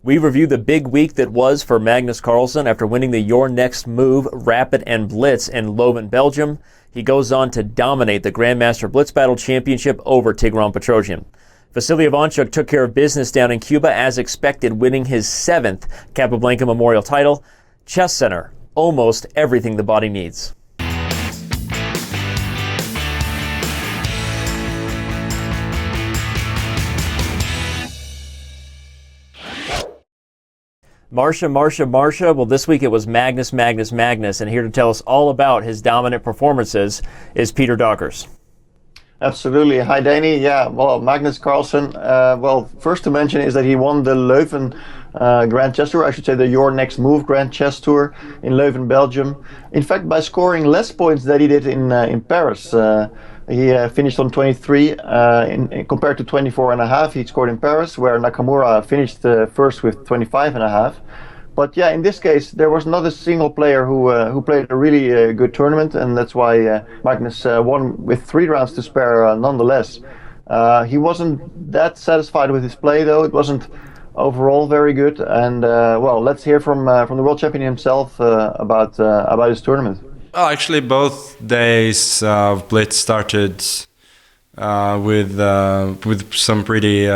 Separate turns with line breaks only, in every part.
We review the big week that was for Magnus Carlsen after winning the Your Next Move Rapid and Blitz in Leuven, Belgium. He goes on to dominate the Grandmaster Blitz Battle Championship over Tigran Petrosian. Vasily Ivanchuk took care of business down in Cuba as expected, winning his 7th Capablanca Memorial title. ChessCenter, almost everything the body needs. Marcia. Well, this week it was Magnus. And here to tell us all about his dominant performances is Peter Dockers.
Absolutely. Hi, Danny. Yeah, well, Magnus Carlsen, first to mention is that he won the Leuven Grand Chess Tour, I should say the Your Next Move Grand Chess Tour in Leuven, Belgium. In fact, by scoring less points than he did in Paris. He finished on 23 compared to 24.5 he scored in Paris, where Nakamura finished first with 25.5. But yeah, in this case, there was not a single player who played a really good tournament, and that's why Magnus won with 3 rounds to spare nonetheless. He wasn't that satisfied with his play, though. It wasn't overall very good, and let's hear from the world champion himself about his tournament.
Well, actually, both days of Blitz started with some pretty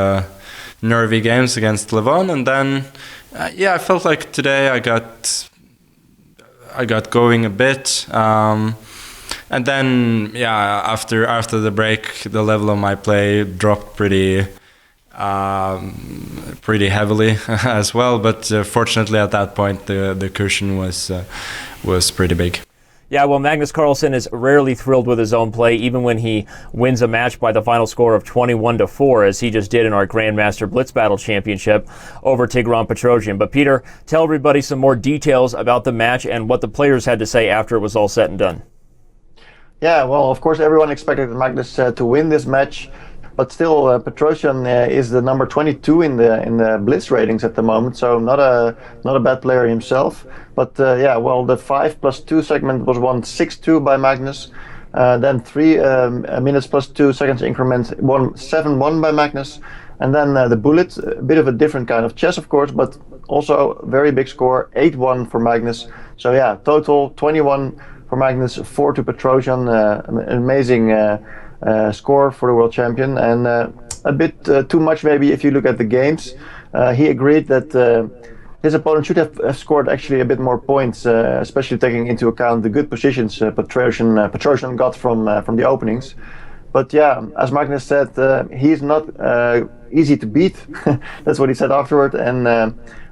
nervy games against Leuven, and then I felt like today I got going a bit, and then after the break, the level of my play dropped pretty heavily as well. But fortunately, at that point, the cushion was pretty big.
Yeah, well, Magnus Carlsen is rarely thrilled with his own play, even when he wins a match by the final score of 21-4, as he just did in our Grandmaster Blitz Battle Championship over Tigran Petrosian. But Peter, tell everybody some more details about the match and what the players had to say after it was all said and done.
Yeah, well, of course, everyone expected Magnus to win this match. But still, Petrosian is the number 22 in the Blitz ratings at the moment, so not a bad player himself. But the 5+2 segment was won 6-2 by Magnus. Then 3 minutes plus 2 seconds increment won 7-1 by Magnus. And then the bullet, a bit of a different kind of chess, of course, but also very big score, 8-1 for Magnus. So yeah, total 21 for Magnus, 4 to Petrosian, an amazing score for the world champion, and a bit too much maybe if you look at the games. He agreed that his opponent should have scored actually a bit more points, especially taking into account the good positions Petrosian got from the openings. But yeah, as Magnus said, he's not easy to beat. That's what he said afterward. And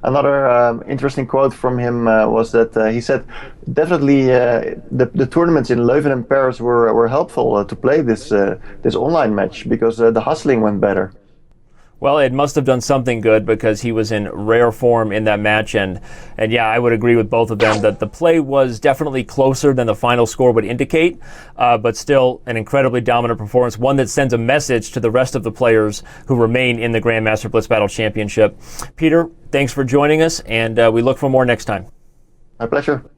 another interesting quote from him was that he said, definitely the tournaments in Leuven and Paris were helpful to play this online match, because the hustling went better.
Well, it must have done something good, because he was in rare form in that match, and yeah, I would agree with both of them that the play was definitely closer than the final score would indicate, but still an incredibly dominant performance, one that sends a message to the rest of the players who remain in the Grandmaster Blitz Battle Championship. Peter, thanks for joining us, and we look for more next time.
My pleasure.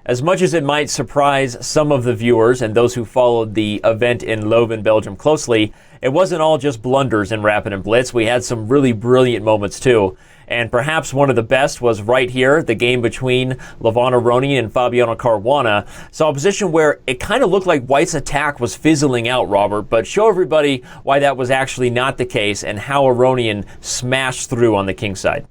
As much as it might surprise some of the viewers and those who followed the event in Leuven, Belgium closely, it wasn't all just blunders in Rapid and Blitz. We had some really brilliant moments too. And perhaps one of the best was right here, the game between Leuven Aronian and Fabiano Caruana. Saw a position where it kind of looked like White's attack was fizzling out, Robert, but show everybody why that was actually not the case and how Aronian smashed through on the king side.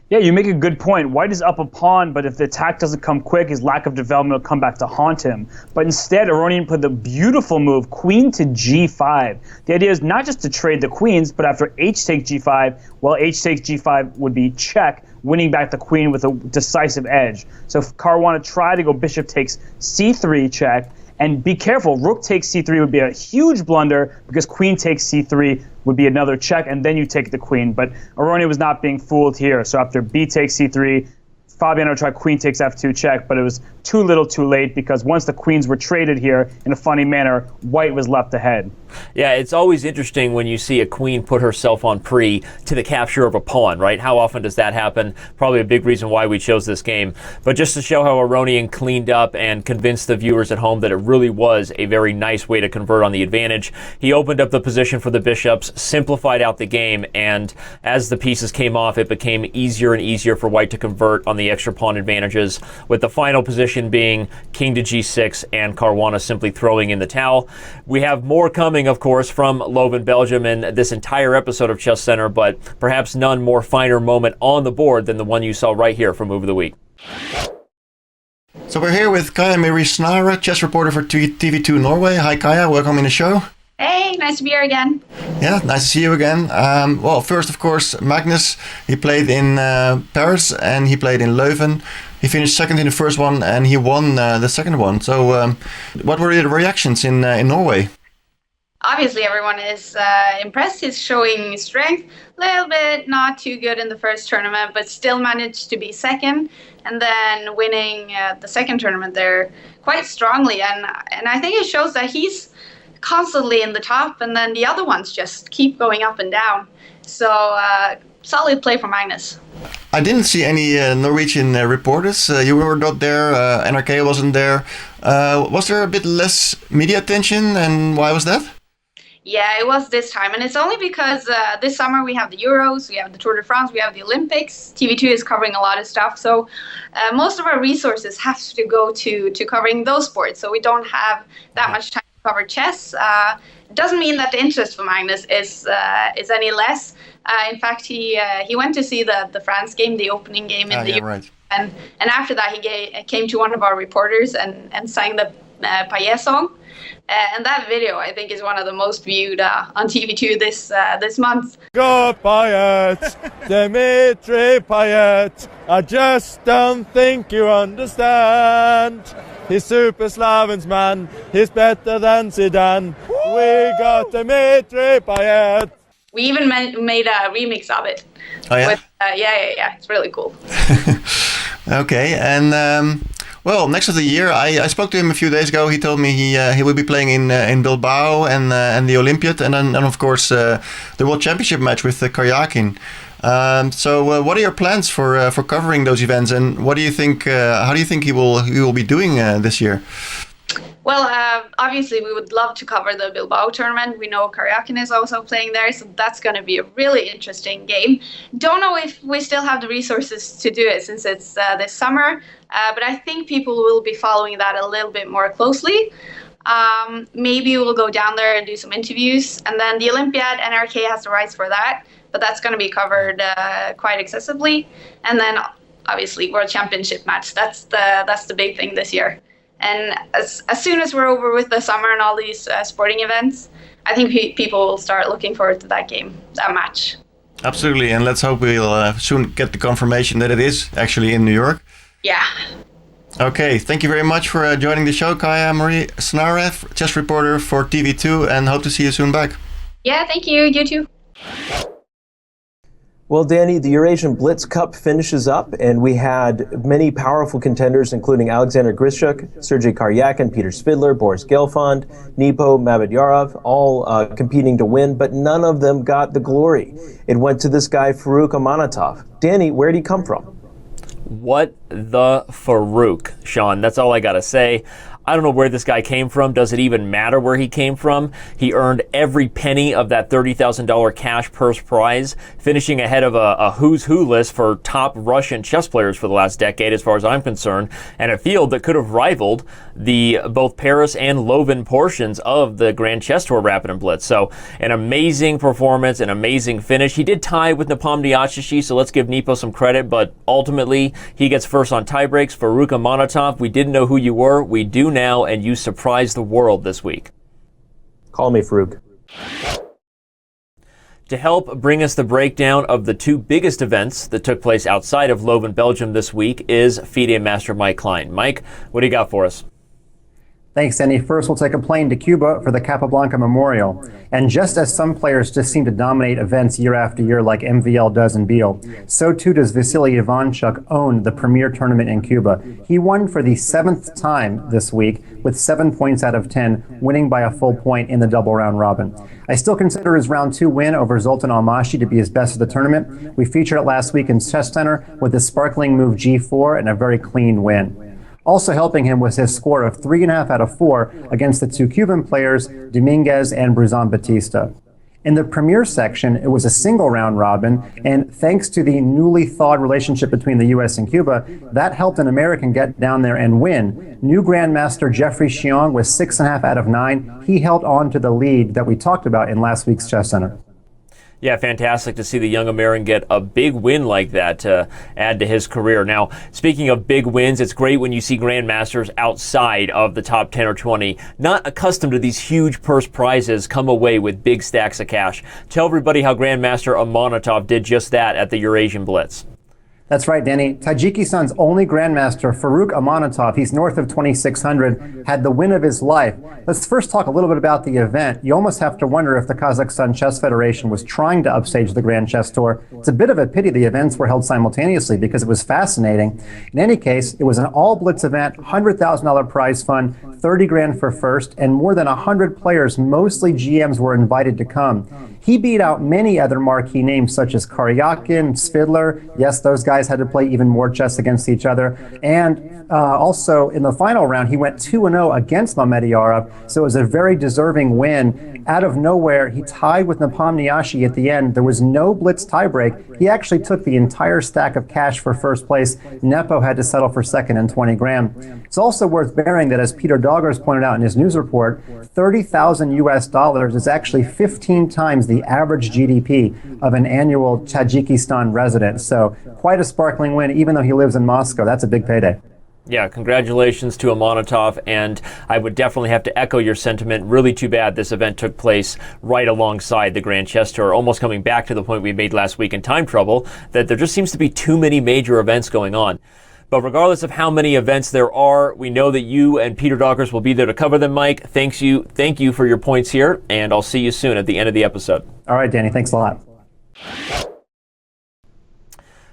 Yeah, you make a good point. White is up a pawn, but if the attack doesn't come quick, his lack of development will come back to haunt him. But instead, Aronian put the beautiful move, queen to g5. The idea is not just to trade the queens, but after h takes g5, well, h takes g5 would be check, winning back the queen with a decisive edge. So if Caruana tried to go bishop takes c3 check, and be careful, rook takes c3 would be a huge blunder, because queen takes c3 would be another check, and then you take the queen. But Aronian was not being fooled here. So after b takes c3, Fabiano tried queen takes f2 check, but it was too little too late because once the queens were traded here in a funny manner, white was left ahead.
Yeah, it's always interesting when you see a queen put herself on pre to the capture of a pawn, right? How often does that happen? Probably a big reason why we chose this game. But just to show how Aronian cleaned up and convinced the viewers at home that it really was a very nice way to convert on the advantage, he opened up the position for the bishops, simplified out the game, and as the pieces came off, it became easier and easier for white to convert on the extra pawn advantages, with the final position being king to g6 and Caruana simply throwing in the towel. We have more coming, of course, from Leuven, Belgium in this entire episode of Chess Center, but perhaps none more finer moment on the board than the one you saw right here for Move of the Week.
So we're here with Kaja Marie Snare, chess reporter for TV2 Norway. Hi Kaja, welcome in the show.
Hey, nice to be here again.
Yeah, nice to see you again. Well, first, of course, Magnus. He played in Paris and he played in Leuven. He finished second in the first one and he won the second one. So what were the reactions in Norway?
Obviously, everyone is impressed. He's showing strength, a little bit not too good in the first tournament, but still managed to be second, and then winning the second tournament there quite strongly. And I think it shows that he's constantly in the top, and then the other ones just keep going up and down. So solid play for Magnus.
I didn't see any Norwegian reporters. You were not there. NRK wasn't there. Was there a bit less media attention, and why was that?
Yeah, it was this time, and it's only because this summer we have the Euros, we have the Tour de France, we have the Olympics. TV2 is covering a lot of stuff, so most of our resources have to go to covering those sports, so we don't have that much time to cover chess. It doesn't mean that the interest for Magnus is any less. In fact, he went to see the France game, the opening game in the Euros,
right.
and after that he came to one of our reporters and sang the Payet song. And that video, I think, is one of the most viewed on TV2 this month.
Go Payet, Dmitry Payet, I just don't think you understand. He's Super Slavin's man, he's better than Zidane. We got Dmitry Payet.
We even made a remix of it.
Oh yeah?
Yeah, it's really cool.
Okay, and well, next of the year, I spoke to him a few days ago. He told me he will be playing in Bilbao and the Olympiad, and then of course the World Championship match with Karjakin. So what are your plans for covering those events, and what do you think? How do you think he will be doing this year?
Well, obviously, we would love to cover the Bilbao tournament. We know Karjakin is also playing there, so that's going to be a really interesting game. Don't know if we still have the resources to do it since it's this summer, but I think people will be following that a little bit more closely. Maybe we'll go down there and do some interviews, and then the Olympiad, NRK has the rights for that, but that's going to be covered quite excessively. And then, obviously, World Championship match. That's the big thing this year. And as soon as we're over with the summer and all these sporting events, I think people will start looking forward to that match.
Absolutely, and let's hope we'll soon get the confirmation that it is actually in New York.
Yeah.
Okay, thank you very much for joining the show, Kaja Marie Snare, chess reporter for TV2, and hope to see you soon back.
Yeah, thank you. You too.
Well, Danny, the Eurasian Blitz Cup finishes up, and we had many powerful contenders, including Alexander Grischuk, Sergei Karjakin, Peter Svidler, Boris Gelfand, Nipo Mamedyarov, all competing to win, but none of them got the glory. It went to this guy, Farukh Amanatov. Danny, where'd he come from?
What the Farukh, Sean? That's all I gotta say. I don't know where this guy came from. Does it even matter where he came from? He earned every penny of that $30,000 cash purse prize, finishing ahead of a who's who list for top Russian chess players for the last decade, as far as I'm concerned, and a field that could have rivaled the both Paris and Leuven portions of the Grand Chess Tour Rapid and Blitz. So an amazing performance, an amazing finish. He did tie with Nepomniachtchi, so let's give Nipo some credit, but ultimately he gets first on tiebreaks. Farukh Amanatov, we didn't know who you were. We do now, and you surprised the world this week.
Call me Farukh.
To help bring us the breakdown of the two biggest events that took place outside of Leuven, Belgium this week is FIDE Master Mike Klein. Mike, what do you got for us?
Thanks, Danny. First, we'll take a plane to Cuba for the Capablanca Memorial. And just as some players just seem to dominate events year after year like MVL does in Beal, so too does Vasily Ivanchuk own the premier tournament in Cuba. He won for the 7th time this week with 7 points out of 10, winning by a full point in the double round robin. I still consider his round 2 win over Zoltan Almashi to be his best of the tournament. We featured it last week in ChessCenter with his sparkling move G4 and a very clean win. Also helping him was his score of 3.5 out of 4 against the 2 Cuban players, Dominguez and Bruzan Batista. In the premier section, it was a single round robin, and thanks to the newly thawed relationship between the U.S. and Cuba, that helped an American get down there and win. New Grandmaster Jeffrey Xiong was 6.5 out of 9. He held on to the lead that we talked about in last week's Chess Center.
Yeah, fantastic to see the young American get a big win like that to add to his career. Now, speaking of big wins, it's great when you see grandmasters outside of the top 10 or 20, not accustomed to these huge purse prizes, come away with big stacks of cash. Tell everybody how Grandmaster Amonatov did just that at the Eurasian Blitz.
That's right, Danny. Tajikistan's only grandmaster, Faruk Amonatov, he's north of 2,600, had the win of his life. Let's first talk a little bit about the event. You almost have to wonder if the Kazakhstan Chess Federation was trying to upstage the Grand Chess Tour. It's a bit of a pity the events were held simultaneously because it was fascinating. In any case, it was an all-blitz event, $100,000 prize fund, 30 grand for first, and more than 100 players, mostly GMs, were invited to come. He beat out many other marquee names such as Karyakin, Svidler. Yes, those guys had to play even more chess against each other. And also in the final round, he went 2-0 against Mamedyarov, so it was a very deserving win. Out of nowhere, he tied with Nepomniachtchi at the end. There was no blitz tiebreak. He actually took the entire stack of cash for first place. Nepo had to settle for second and 20 grand. It's also worth bearing that, as Peter Doggers pointed out in his news report, 30,000 US dollars is actually 15 times the average GDP of an annual Tajikistan resident. So quite a sparkling win, even though he lives in Moscow. That's a big payday.
Yeah, congratulations to Amonatov, and I would definitely have to echo your sentiment. Really too bad this event took place right alongside the Grand Chess Tour, almost coming back to the point we made last week in Time Trouble, that there just seems to be too many major events going on. But regardless of how many events there are, we know that you and Peter Doggers will be there to cover them, Mike. Thank you for your points here, and I'll see you soon at the end of the episode.
All right, Danny, thanks a lot.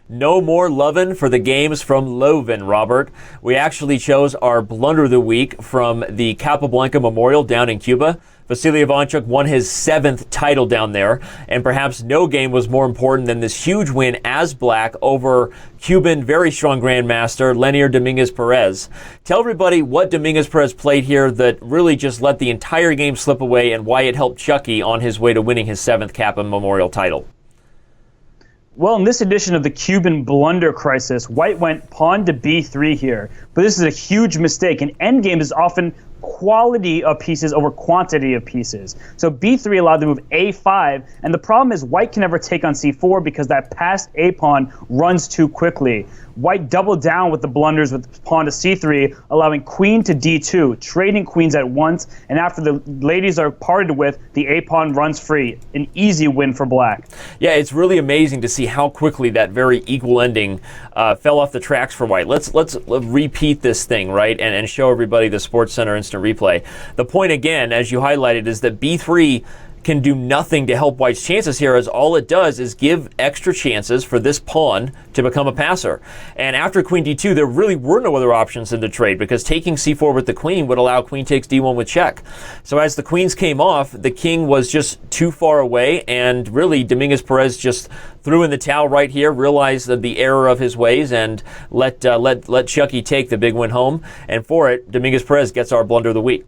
No more lovin' for the games from Leuven, Robert. We actually chose our blunder of the week from the Capablanca Memorial down in Cuba. Vasily Ivanchuk won his 7th title down there, and perhaps no game was more important than this huge win as black over Cuban very strong grandmaster Leonid Dominguez Perez. Tell everybody what Dominguez Perez played here that really just let the entire game slip away and why it helped Chucky on his way to winning his 7th Capa Memorial title.
Well, in this edition of the Cuban blunder crisis, White went pawn to b3 here. But this is a huge mistake. An endgame is often quality of pieces over quantity of pieces. So b3 allowed the move a5, and the problem is White can never take on c4 because that passed a pawn runs too quickly. White doubled down with the blunders with pawn to c3, allowing queen to d2, trading queens at once, and after the ladies are parted with, the a pawn runs free. An easy win for black.
Yeah, it's really amazing to see how quickly that very equal ending fell off the tracks for White. Let's repeat this thing, right, and show everybody the SportsCenter instant replay. The point again, as you highlighted, is that b3 can do nothing to help White's chances here, as all it does is give extra chances for this pawn to become a passer. And after queen d2, there really were no other options in the trade, because taking c4 with the queen would allow queen takes d1 with check. So as the queens came off, the king was just too far away, and really Dominguez Perez just threw in the towel right here, realized the error of his ways, and let Chucky take the big win home. And for it, Dominguez Perez gets our blunder of the week.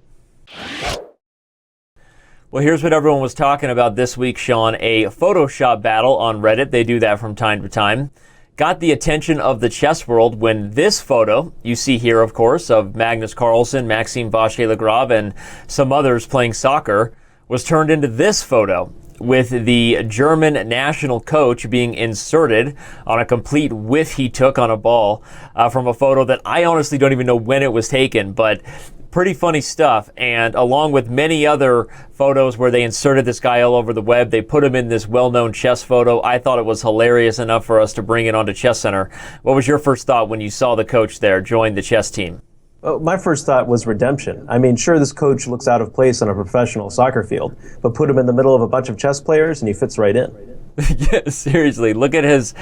Well, here's what everyone was talking about this week, Sean. A Photoshop battle on Reddit. They do that from time to time. Got the attention of the chess world when this photo, you see here, of course, of Magnus Carlsen, Maxime Vachier-Lagrave, and some others playing soccer, was turned into this photo with the German national coach being inserted on a complete whiff he took on a ball from a photo that I honestly don't even know when it was taken, but pretty funny stuff. And along with many other photos where they inserted this guy all over the web, they put him in this well-known chess photo. I thought it was hilarious enough for us to bring it onto ChessCenter. What was your first thought when you saw the coach there join the chess team?
Oh, my first thought was redemption. I mean, sure, this coach looks out of place on a professional soccer field, but put him in the middle of a bunch of chess players and he fits right in.
Yeah, seriously, look at his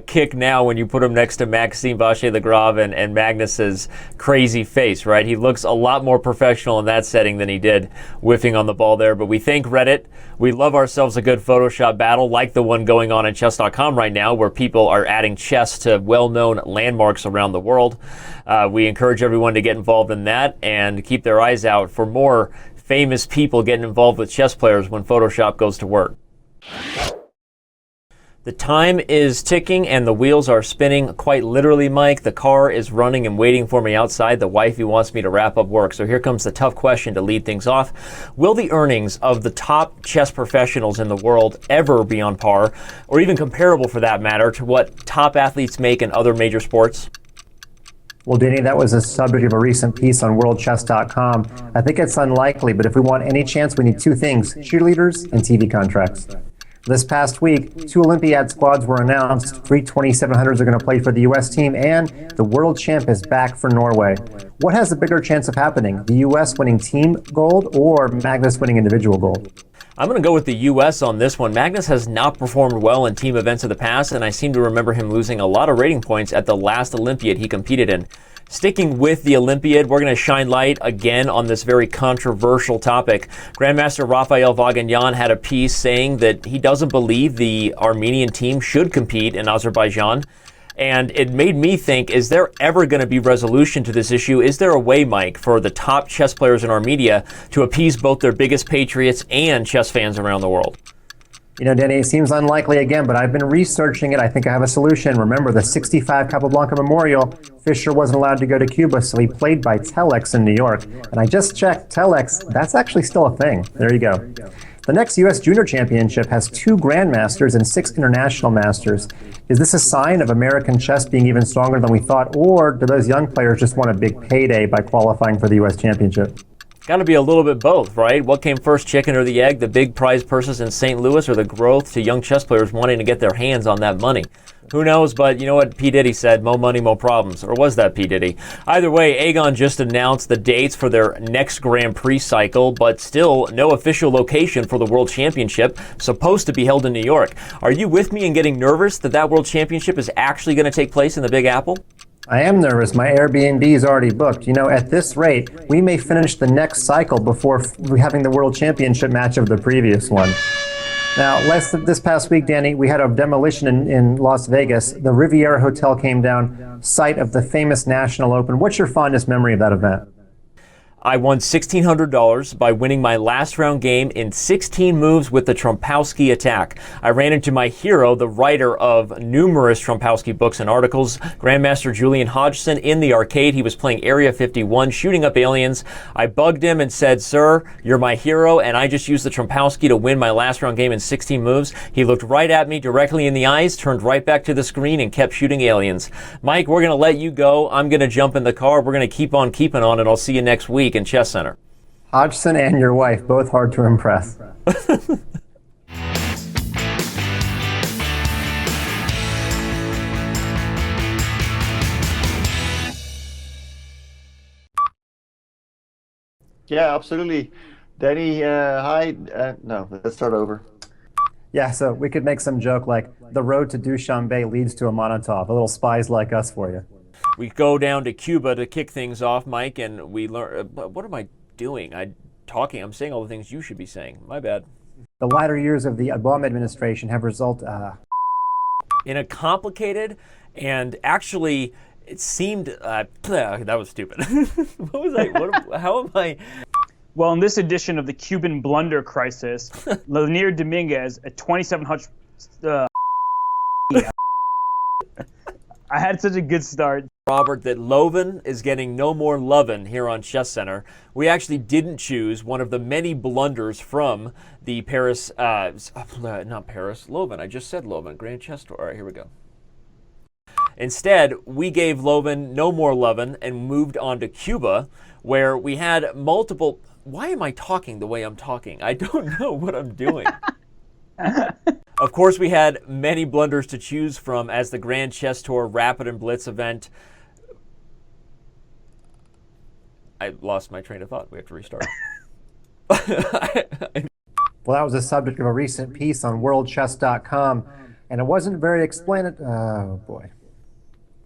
kick now when you put him next to Maxime Vachier-Lagrave and Magnus's crazy face, right? He looks a lot more professional in that setting than he did whiffing on the ball there. But we thank Reddit. We love ourselves a good Photoshop battle like the one going on at Chess.com right now, where people are adding chess to well-known landmarks around the world. We encourage everyone to get involved in that and keep their eyes out for more famous people getting involved with chess players when Photoshop goes to work. The time is ticking and the wheels are spinning, quite literally, Mike. The car is running and waiting for me outside. The wifey wants me to wrap up work. So here comes the tough question to lead things off. Will the earnings of the top chess professionals in the world ever be on par, or even comparable for that matter, to what top athletes make in other major sports?
Well, Danny, that was a subject of a recent piece on worldchess.com. I think it's unlikely, but if we want any chance, we need two things: cheerleaders and TV contracts. This past week, 2 Olympiad squads were announced. 3 2700s are going to play for the U.S. team, and the world champ is back for Norway. What has the bigger chance of happening? The U.S. winning team gold or Magnus winning individual gold?
I'm going to go with the U.S. on this one. Magnus has not performed well in team events of the past, and I seem to remember him losing a lot of rating points at the last Olympiad he competed in. Sticking with the Olympiad, we're going to shine light again on this very controversial topic. Grandmaster Rafael Vaganyan had a piece saying that he doesn't believe the Armenian team should compete in Azerbaijan. And it made me think, is there ever going to be resolution to this issue? Is there a way, Mike, for the top chess players in Armenia to appease both their biggest patriots and chess fans around the world?
You know, Denny, it seems unlikely again, but I've been researching it. I think I have a solution. Remember, the 65 Capablanca Memorial, Fischer wasn't allowed to go to Cuba, so he played by Telex in New York. And I just checked, Telex, that's actually still a thing. There you go. The next U.S. Junior Championship has 2 Grandmasters and 6 International Masters. Is this a sign of American chess being even stronger than we thought, or do those young players just want a big payday by qualifying for the U.S. Championship?
Got to be a little bit both, right? What came first, chicken or the egg? The big prize purses in St. Louis, or the growth to young chess players wanting to get their hands on that money? Who knows, but you know what P. Diddy said, more money, more problems. Or was that P. Diddy? Either way, Aegon just announced the dates for their next Grand Prix cycle, but still no official location for the World Championship, supposed to be held in New York. Are you with me in getting nervous that that World Championship is actually going to take place in the Big Apple?
I am nervous. My Airbnb is already booked. You know, at this rate, we may finish the next cycle before having the World Championship match of the previous one. Now, this past week, Danny, we had a demolition in Las Vegas. The Riviera Hotel came down, site of the famous National Open. What's your fondest memory of that event?
I won $1,600 by winning my last round game in 16 moves with the Trompowsky attack. I ran into my hero, the writer of numerous Trompowsky books and articles, Grandmaster Julian Hodgson, in the arcade. He was playing Area 51, shooting up aliens. I bugged him and said, "Sir, you're my hero," and I just used the Trompowsky to win my last round game in 16 moves. He looked right at me directly in the eyes, turned right back to the screen, and kept shooting aliens. Mike, we're going to let you go. I'm going to jump in the car. We're going to keep on keeping on, and I'll see you next week in ChessCenter.
Hodgson and your wife, both hard to impress.
Yeah, absolutely. Danny, hi. No, let's start over.
Yeah, so we could make some joke like, the road to Dushanbe leads to a Monotov, a little spies like us for you.
We go down to Cuba to kick things off, Mike, and we learn. What am I doing? I'm saying all the things you should be saying. My bad.
The latter years of the Obama administration have resulted
in a complicated and actually it seemed that was stupid. What was I? How am I?
Well, in this edition of the Cuban blunder crisis, Lenier Dominguez at 2700. I had such a good start.
Robert, that Leuven is getting no more lovin' here on ChessCenter. We actually didn't choose one of the many blunders from the Paris, not Paris, Leuven. I just said Leuven, Grand Chess Tour. All right, here we go. Instead, we gave Leuven no more lovin' and moved on to Cuba, where we had multiple... Why am I talking the way I'm talking? I don't know what I'm doing. Of course, we had many blunders to choose from as the Grand Chess Tour Rapid and Blitz event I lost my train of thought. We have to restart.
Well, that was the subject of a recent piece on WorldChess.com, and it wasn't very explanatory. Oh boy.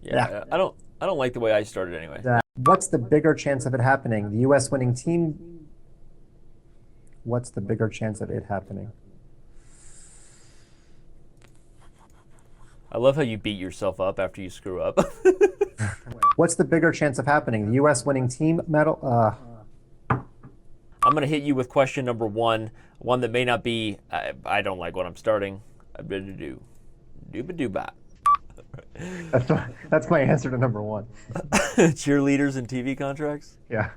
Yeah. I don't like the way I started anyway.
What's the bigger chance of it happening? The U.S. winning team. What's the bigger chance of it happening?
I love how you beat yourself up after you screw up.
What's the bigger chance of happening? The U.S. winning team medal?
I'm going to hit you with question number one that may not be, I don't like what I'm starting. Dooba-dooba.
That's my answer to number one.
Cheerleaders and TV contracts?
Yeah.